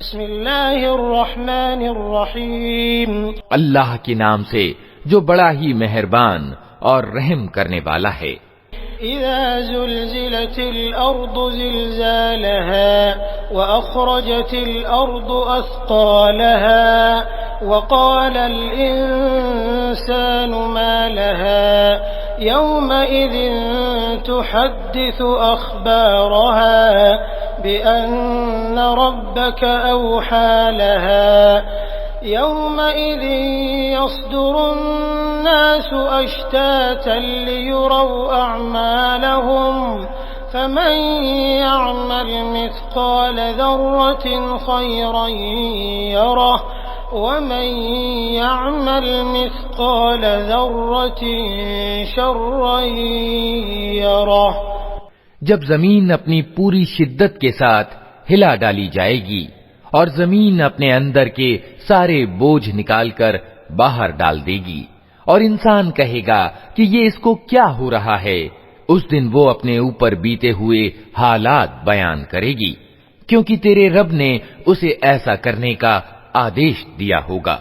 बिस्मिल्लाहिर्रहमानिर्रहीम। अल्लाह के नाम से जो बड़ा ही मेहरबान और रहम करने वाला है। इज़ा ज़ुल्ज़िलतिल अर्दु ज़िल्ज़ालहा व अख़रजतिल अर्दु अस्क़ालहा व क़ालल इंसानु मा लहा यौमइज़िन तुहद्दिसु अख़बारहा बिअन्न रब्बक औहा लहा यौमइज़िन यस्दुरुन्नासु अश्तातन लियुरौ अअमालहुम फमन यअमल मिस्क़ाल ज़र्रतिन ख़ैरन यरह वमन यअमल मिस्क़ाल ज़र्रतिन शर्रन यरह। जब जमीन अपनी पूरी शिद्दत के साथ हिला डाली जाएगी और जमीन अपने अंदर के सारे बोझ निकालकर बाहर डाल देगी और इंसान कहेगा कि ये इसको क्या हो रहा है, उस दिन वो अपने ऊपर बीते हुए हालात बयान करेगी, क्योंकि तेरे रब ने उसे ऐसा करने का आदेश दिया होगा।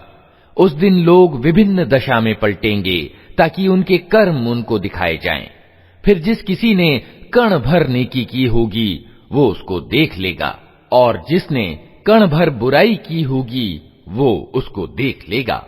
उस दिन लोग विभिन्न दशा में पलटेंगे ताकि उनके कर्म उनको दिखाए जाएं। फिर जिस किसी ने कण भर नेकी की होगी वो उसको देख लेगा, और जिसने कण भर बुराई की होगी वो उसको देख लेगा।